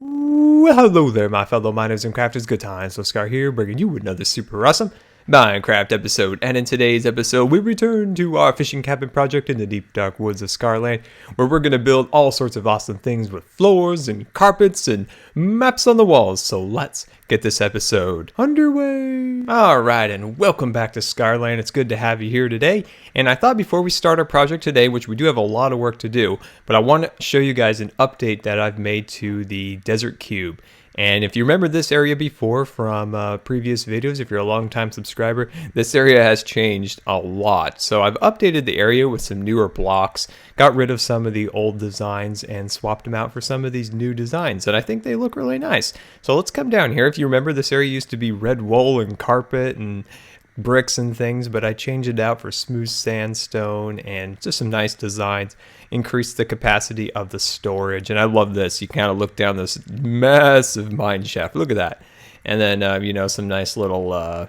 Well, hello there, my fellow miners and crafters. GoodTimesWithScar here, bringing you another super awesome Minecraft episode. And in today's episode, we return to our fishing cabin project in the deep dark woods of Scarland, where we're going to build all sorts of awesome things with floors and carpets and maps on the walls. So let's get this episode underway. Alright, and welcome back to Scarland. It's good to have you here today. And I thought before we start our project today, which we do have a lot of work to do, but I want to show you guys an update that I've made to the desert cube. And if you remember this area before from previous videos, if you're a long-time subscriber, this area has changed a lot. So I've updated the area with some newer blocks, got rid of some of the old designs and swapped them out for some of these new designs. And I think they look really nice. So let's come down here. If you remember, this area used to be red wool and carpet and bricks and things, but I changed it out for smooth sandstone and just some nice designs. Increase the capacity of the storage, and I love this. You kind of look down this massive mine shaft. Look at that. And then you know, some nice little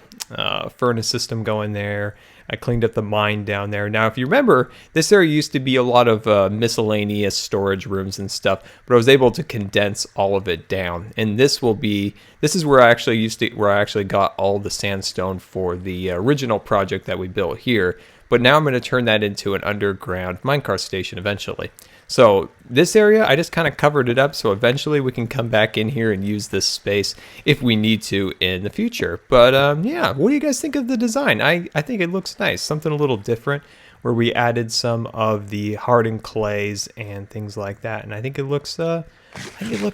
furnace system going there. I cleaned up the mine down there. Now, if you remember, this area used to be a lot of miscellaneous storage rooms and stuff, but I was able to condense all of it down. And this is where I actually got all the sandstone for the original project that we built here. But now I'm going to turn that into an underground minecart station eventually. So this area, I just kind of covered it up, so eventually we can come back in here and use this space if we need to in the future. But yeah, what do you guys think of the design? I think it looks nice, something a little different, where we added some of the hardened clays and things like that, and I think it looks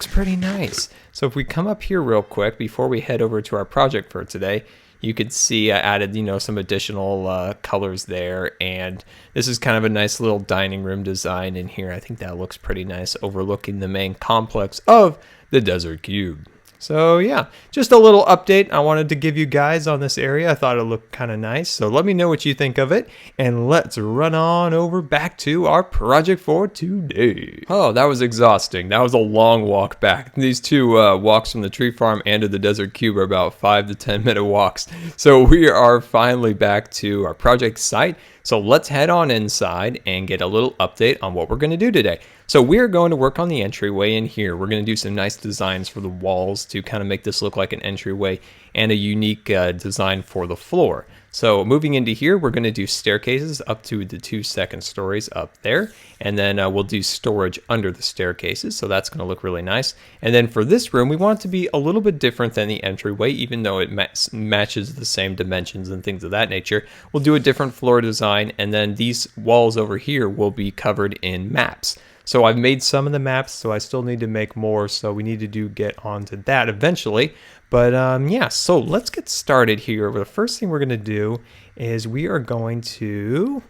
pretty nice. So if we come up here real quick before we head over to our project for today, you could see I added, you know, some additional colors there, and this is kind of a nice little dining room design in here. I think that looks pretty nice, overlooking the main complex of the desert cube. So yeah, just a little update I wanted to give you guys on this area. I thought it looked kind of nice, so let me know what you think of it, and let's run on over back to our project for today. Oh, that was exhausting. That was a long walk back. These two walks from the tree farm and to the desert cube are about 5 to 10 minute walks. So we are finally back to our project site. So let's head on inside and get a little update on what we're going to do today. So we're going to work on the entryway in here. We're going to do some nice designs for the walls to kind of make this look like an entryway, and a unique design for the floor. So moving into here, we're going to do staircases up to the 2 second stories up there, and then we'll do storage under the staircases, so that's going to look really nice. And then for this room, we want it to be a little bit different than the entryway, even though it matches the same dimensions and things of that nature. We'll do a different floor design, and then these walls over here will be covered in maps. So I've made some of the maps, so I still need to make more, so we need to get onto that eventually. But yeah, so let's get started here. The first thing we're going to do is we are going to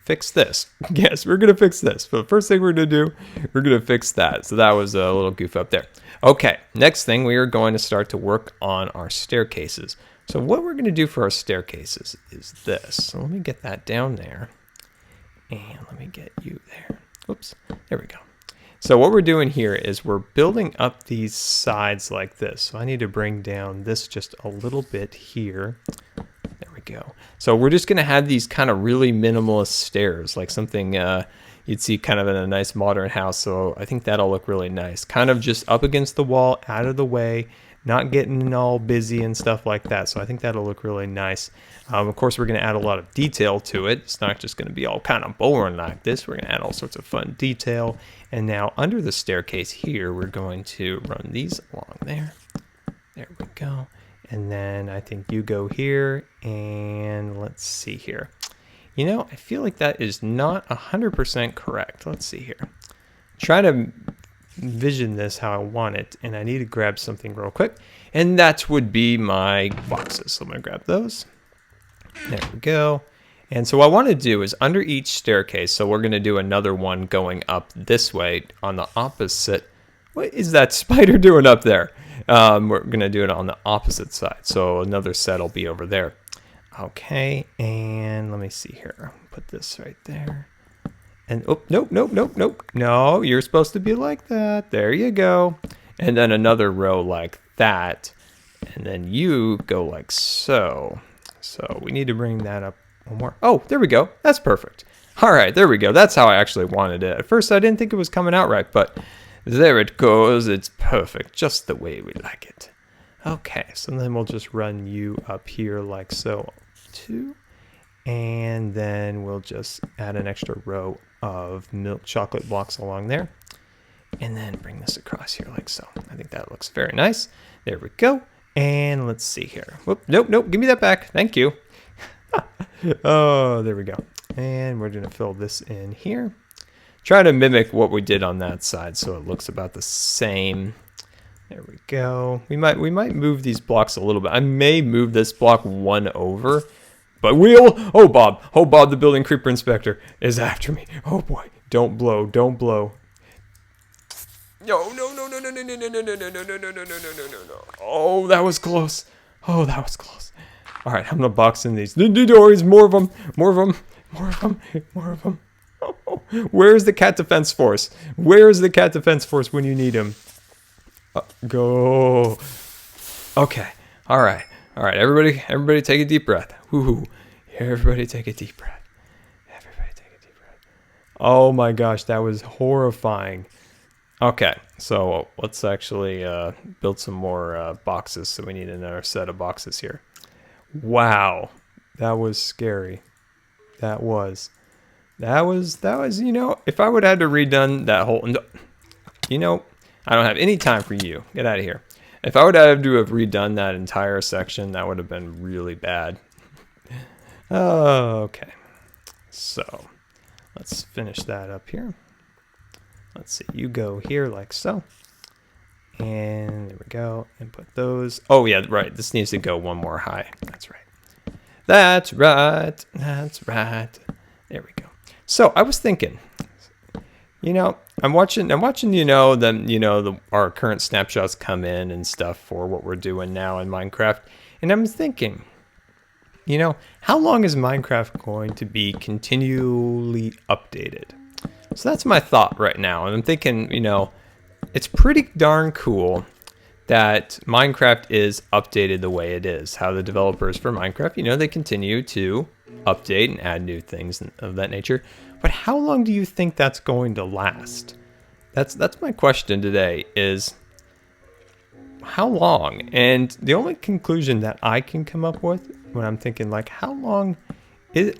fix this. Yes, we're going to fix this. But the first thing we're going to do, we're going to fix that. So that was a little goof up there. Okay, next thing, we are going to start to work on our staircases. So what we're going to do for our staircases is this. So let me get that down there. And let me get you there. Oops, there we go. So what we're doing here is we're building up these sides like this. So I need to bring down this just a little bit here. There we go. So we're just going to have these kind of really minimalist stairs, like something you'd see kind of in a nice modern house. So I think that'll look really nice. Kind of just up against the wall, out of the way, not getting all busy and stuff like that. So I think that'll look really nice. Of course, we're going to add a lot of detail to it. It's not just going to be all kind of boring like this. We're going to add all sorts of fun detail. And now under the staircase here, we're going to run these along there. There we go. And then I think you go here, and let's see here. You know, I feel like that is not 100% correct. Let's see here. Try to envision this how I want it, and I need to grab something real quick, and that would be my boxes. So I'm going to grab those. There we go. And so what I want to do is under each staircase, so we're going to do another one going up this way on the opposite. What is that spider doing up there? We're going to do it on the opposite side. So another set will be over there. Okay, and let me see here. Put this right there. And oh, nope. No, you're supposed to be like that. There you go. And then another row like that. And then you go like so. So we need to bring that up one more. Oh, there we go. That's perfect. All right, there we go. That's how I actually wanted it. At first, I didn't think it was coming out right, but There it goes. It's perfect, just the way we like it. Okay, so then we'll just run you up here like so, too. And then we'll just add an extra row of milk chocolate blocks along there. And then bring this across here like so. I think that looks very nice. There we go. And let's see here. Whoop, nope, give me that back. Thank you. Oh, there we go. And we're going to fill this in here. Try to mimic what we did on that side so it looks about the same. There we go. We might move these blocks a little bit. I may move this block one over, but oh Bob, the building creeper inspector is after me. Oh boy, don't blow. No. Oh, that was close. All right, I'm gonna box in these. Doors, more of them. Oh, where's the cat defense force? Where's the cat defense force when you need him? Go. Okay. All right. Everybody take a deep breath. Woohoo. Everybody take a deep breath. Oh my gosh, that was horrifying. Okay, so let's actually build some more boxes. So we need another set of boxes here. Wow, that was scary. That was, you know, if I would have had to redone that whole, you know, I don't have any time for you. Get out of here. If I would have to have redone that entire section, that would have been really bad. Okay, so let's finish that up here. Let's see, you go here like so. And there we go, and put those. Oh yeah, right, this needs to go one more high. That's right. There we go. So I was thinking, you know, I'm watching, you know, our current snapshots come in and stuff for what we're doing now in Minecraft. And I'm thinking, you know, how long is Minecraft going to be continually updated? So that's my thought right now. And I'm thinking, you know, it's pretty darn cool that Minecraft is updated the way it is. How the developers for Minecraft, you know, they continue to update and add new things of that nature. But how long do you think that's going to last? That's my question today, is how long? And the only conclusion that I can come up with when I'm thinking, like, how long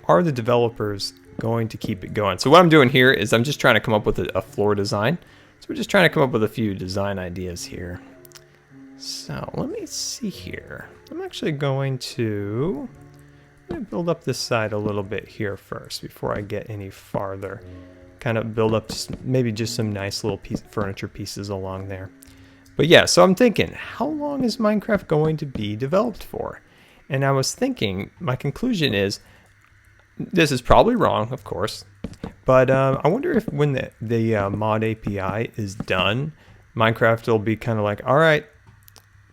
are the developers going to keep it going? So what I'm doing here is I'm just trying to come up with a floor design. So we're just trying to come up with a few design ideas here. So let me see here. I'm actually going to build up this side a little bit here first before I get any farther. Kind of build up maybe just some nice little furniture pieces along there. But yeah, so I'm thinking, how long is Minecraft going to be developed for? And I was thinking, my conclusion is, this is probably wrong, of course, but I wonder if when the mod API is done, Minecraft will be kind of like, all right,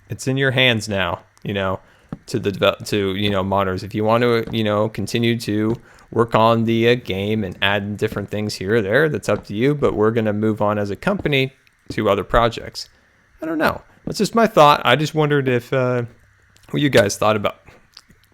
it's in your hands now, you know, to you know, modders. If you want to, you know, continue to work on the game and add different things here or there, that's up to you. But we're going to move on as a company to other projects. I don't know. That's just my thought. I just wondered if what you guys thought about.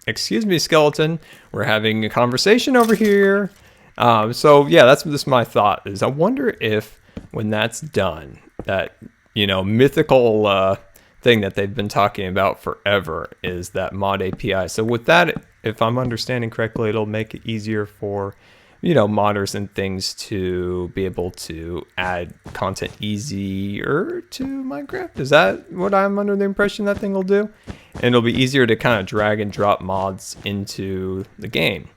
Excuse me, skeleton. We're having a conversation over here. So yeah, that's just my thought. Is I wonder if when that's done, that, you know, mythical thing that they've been talking about forever is that mod API. So with that, if I'm understanding correctly, it'll make it easier for, you know, modders and things to be able to add content easier to Minecraft. Is that what I'm under the impression that thing will do? And it'll be easier to kind of drag and drop mods into the game.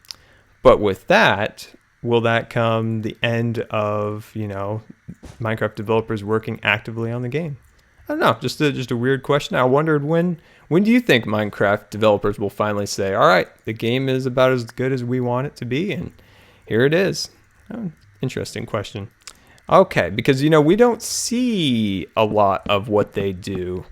But with that, will that come the end of, you know, Minecraft developers working actively on the game? I don't know, just a weird question. I wondered when do you think Minecraft developers will finally say, all right, the game is about as good as we want it to be, and here it is. Oh, interesting question. Okay, because, you know, we don't see a lot of what they do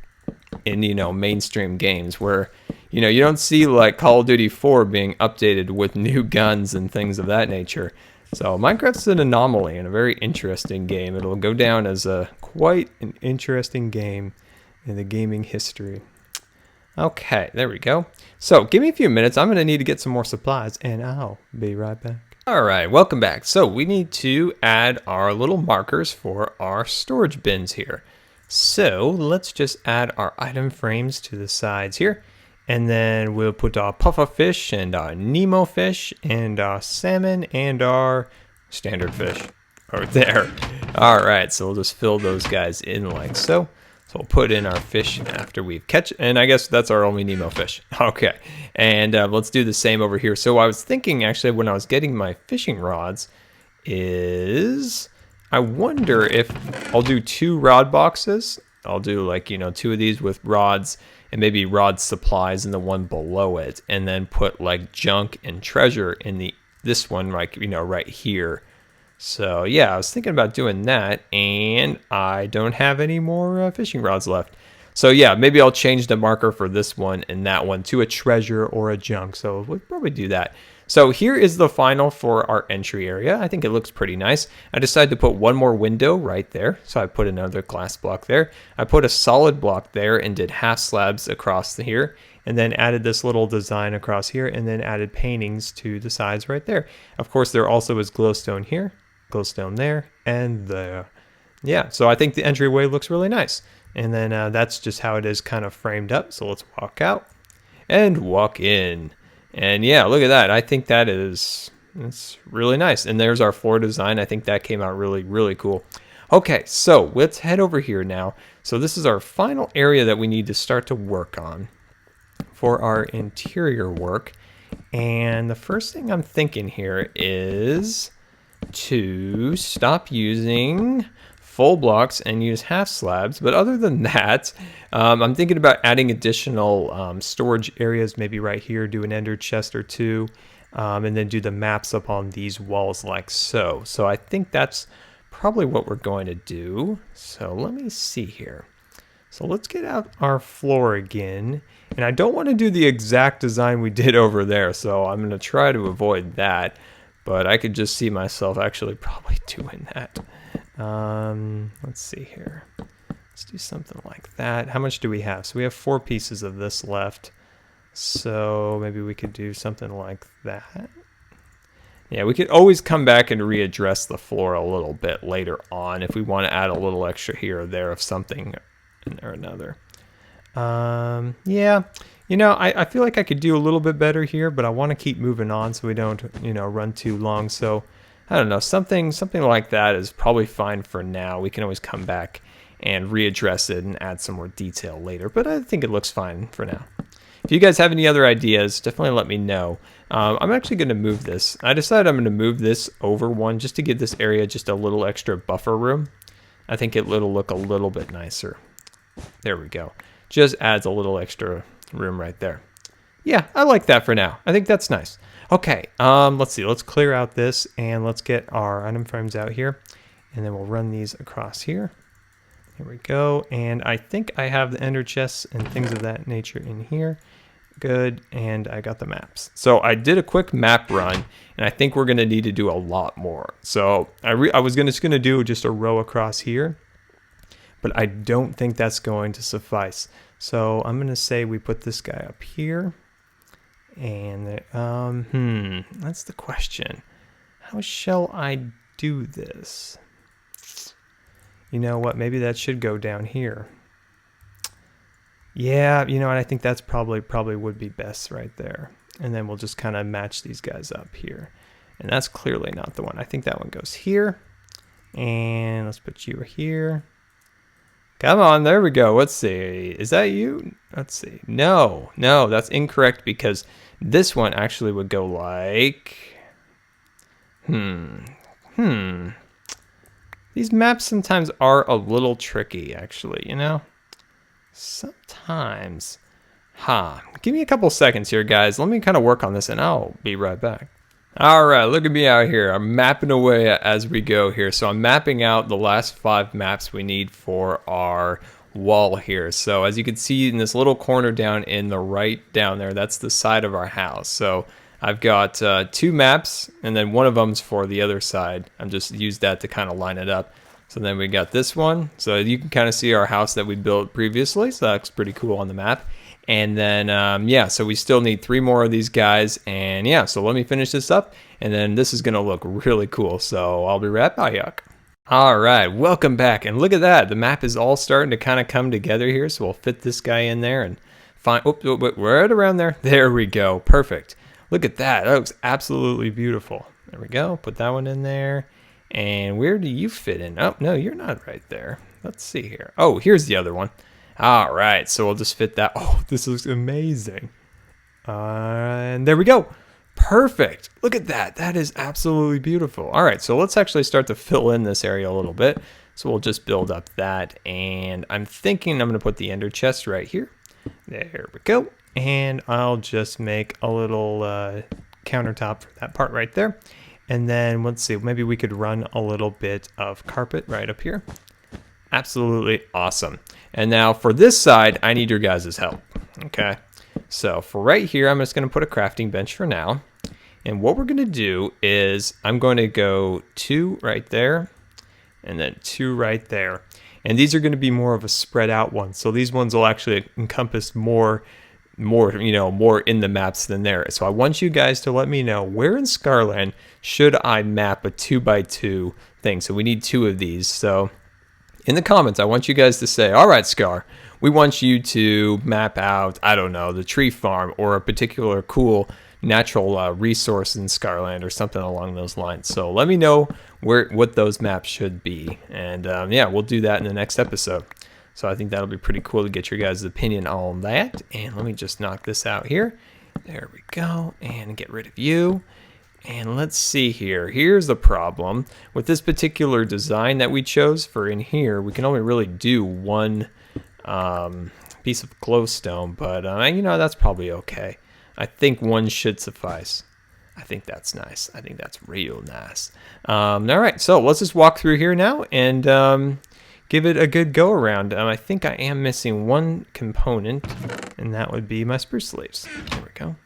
in, you know, mainstream games where, you know, you don't see like Call of Duty 4 being updated with new guns and things of that nature. So Minecraft's an anomaly and a very interesting game. It'll go down as quite an interesting game in the gaming history. Okay, there we go. So give me a few minutes. I'm going to need to get some more supplies, and I'll be right back. Alright, welcome back. So we need to add our little markers for our storage bins here. So let's just add our item frames to the sides here. And then we'll put our puffer fish and our Nemo fish and our salmon and our standard fish over there. Alright, so we'll just fill those guys in like so. So we'll put in our fish after we've catch, and I guess that's our only Nemo fish. Okay, and let's do the same over here. So I was thinking actually when I was getting my fishing rods is I wonder if I'll do 2 rod boxes. I'll do like, 2 of these with rods and maybe rod supplies in the one below it, and then put like junk and treasure in this one, like, right here. So yeah, I was thinking about doing that, and I don't have any more fishing rods left. So yeah, maybe I'll change the marker for this one and that one to a treasure or a junk. So we'll probably do that. So here is the final for our entry area. I think it looks pretty nice. I decided to put one more window right there. So I put another glass block there. I put a solid block there and did half slabs across here. And then added this little design across here, and then added paintings to the sides right there. Of course, there also is glowstone here, glowstone there, and there. Yeah, so I think the entryway looks really nice. And then that's just how it is kind of framed up. So let's walk out and walk in. And yeah, look at that. I think it's really nice. And there's our floor design. I think that came out really, really cool. Okay, so let's head over here now. So this is our final area that we need to start to work on for our interior work. And the first thing I'm thinking here is to stop using full blocks and use half slabs. But other than that, I'm thinking about adding additional storage areas, maybe right here, do an ender chest or 2, and then do the maps up on these walls like so. So I think that's probably what we're going to do. So let me see here. So let's get out our floor again. And I don't want to do the exact design we did over there, so I'm going to try to avoid that. But I could just see myself actually probably doing that. Let's see here. Let's do something like that. How much do we have? So we have 4 pieces of this left. So maybe we could do something like that. Yeah, we could always come back and readdress the floor a little bit later on if we want to add a little extra here or there of something or another. Yeah, I feel like I could do a little bit better here, but I want to keep moving on so we don't, run too long. So I don't know, something like that is probably fine for now. We can always come back and readdress it and add some more detail later, but I think it looks fine for now. If you guys have any other ideas, definitely let me know. I'm actually going to move this. I decided I'm going to move this over one just to give this area just a little extra buffer room. I think it'll look a little bit nicer. There we go. Just adds a little extra room right there. Yeah, I like that for now. I think that's nice. Okay, let's see. Let's clear out this and let's get our item frames out here. And then we'll run these across here. Here we go. And I think I have the ender chests and things of that nature in here. Good. And I got the maps. So I did a quick map run, and I think we're going to need to do a lot more. So I was just going to do just a row across here, but I don't think that's going to suffice. So I'm going to say we put this guy up here. And that's the question. How shall I do this? You know what? Maybe that should go down here. Yeah, you know what? I think that's probably would be best right there. And then we'll just kind of match these guys up here. And that's clearly not the one. I think that one goes here. And let's put you here. Come on, there we go. Let's see. Is that you? Let's see. No, that's incorrect because this one actually would go like... These maps sometimes are a little tricky, actually, Sometimes. Give me a couple seconds here, guys. Let me kind of work on this, and I'll be right back. All right, look at me out here. I'm mapping away as we go here. So I'm mapping out the last 5 maps we need for our wall here. So as you can see in this little corner down in the right down there, that's the side of our house. So I've got 2 maps, and then one of them's for the other side. I'm just used that to kind of line it up. So then we got this one. So you can kind of see our house that we built previously. So that looks pretty cool on the map. And then, yeah, so we still need 3 more of these guys. And yeah, so let me finish this up. And then this is going to look really cool. So I'll be right back. All right, welcome back. And look at that. The map is all starting to kind of come together here. So we'll fit this guy in there and find, right around there. There we go. Perfect. Look at that. That looks absolutely beautiful. There we go. Put that one in there. And where do you fit in? Oh, no, you're not right there. Let's see here. Oh, here's the other one. All right, so we'll just fit that. Oh, this looks amazing. And there we go. Perfect. Look at that. That is absolutely beautiful. All right, so let's actually start to fill in this area a little bit. So we'll just build up that. And I'm thinking I'm going to put the ender chest right here. There we go. And I'll just make a little countertop for that part right there. And then let's see, maybe we could run a little bit of carpet right up here. Absolutely awesome. And now for this side, I need your guys' help. Okay. So for right here, I'm just going to put a crafting bench for now. And what we're going to do is I'm going to go 2 right there and then 2 right there. And these are going to be more of a spread out one. So these ones will actually encompass more in the maps than there. So I want you guys to let me know where in Scarland should I map a 2x2 thing. So we need 2 of these. So in the comments, I want you guys to say, all right, Scar, we want you to map out, I don't know, the tree farm or a particular cool natural resource in Scarland or something along those lines. So let me know what those maps should be. And yeah, we'll do that in the next episode. So I think that'll be pretty cool to get your guys' opinion on that. And let me just knock this out here. There we go. And get rid of you. And let's see here. Here's the problem. With this particular design that we chose for in here, we can only really do 1 piece of glowstone. But, that's probably okay. I think 1 should suffice. I think that's nice. I think that's real nice. All right, so let's just walk through here now and give it a good go around. I think I am missing 1 component, and that would be my spruce leaves. There we go.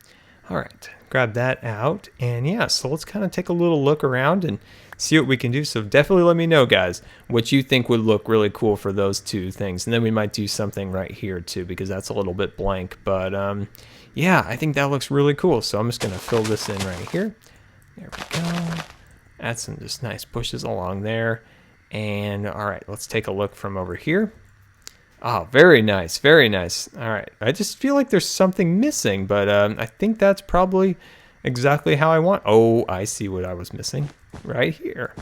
All right, grab that out. And yeah, so let's kind of take a little look around and see what we can do. So definitely let me know, guys, what you think would look really cool for those 2 things. And then we might do something right here too, because that's a little bit blank. But yeah, I think that looks really cool. So I'm just going to fill this in right here. There we go. Add some just nice bushes along there. And all right, let's take a look from over here. Oh, very nice, very nice. All right, I just feel like there's something missing, but I think that's probably exactly how I want. Oh, I see what I was missing right here.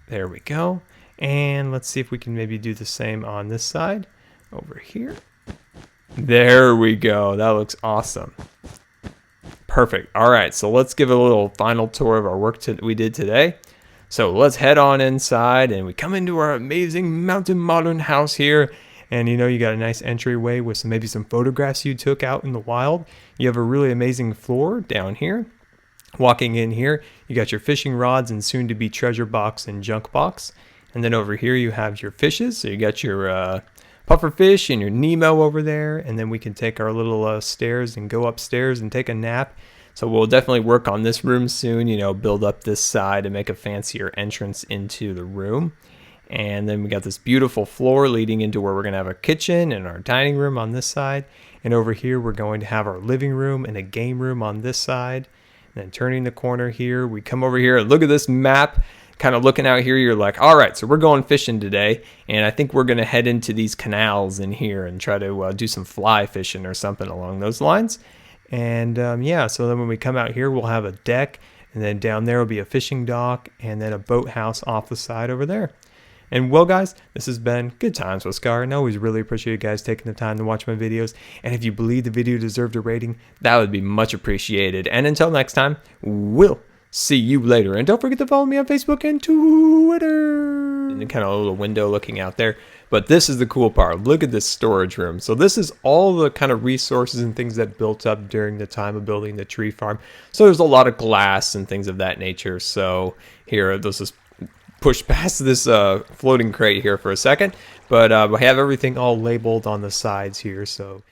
There we go. And let's see if we can maybe do the same on this side over here. There we go. That looks awesome. Perfect. All right, so let's give a little final tour of our work we did today. So let's head on inside and we come into our amazing mountain modern house here. And you got a nice entryway with maybe some photographs you took out in the wild. You have a really amazing floor down here. Walking in here, you got your fishing rods and soon to be treasure box and junk box. And then over here you have your fishes. So you got your puffer fish and your Nemo over there. And then we can take our little stairs and go upstairs and take a nap. So we'll definitely work on this room soon, build up this side and make a fancier entrance into the room. And then we got this beautiful floor leading into where we're going to have a kitchen and our dining room on this side. And over here, we're going to have our living room and a game room on this side. And then turning the corner here, we come over here and look at this map. Kind of looking out here, you're like, all right, so we're going fishing today. And I think we're going to head into these canals in here and try to do some fly fishing or something along those lines. And yeah, so then when we come out here, we'll have a deck, and then down there will be a fishing dock, and then a boathouse off the side over there. And well, guys, this has been Good Times with Scar, and I always really appreciate you guys taking the time to watch my videos. And if you believe the video deserved a rating, that would be much appreciated. And until next time, we'll see you later. And don't forget to follow me on Facebook and Twitter. And kind of a little window looking out there. But this is the cool part. Look at this storage room. So this is all the kind of resources and things that built up during the time of building the tree farm. So there's a lot of glass and things of that nature. So here, let's just push past this floating crate here for a second. But we have everything all labeled on the sides here. So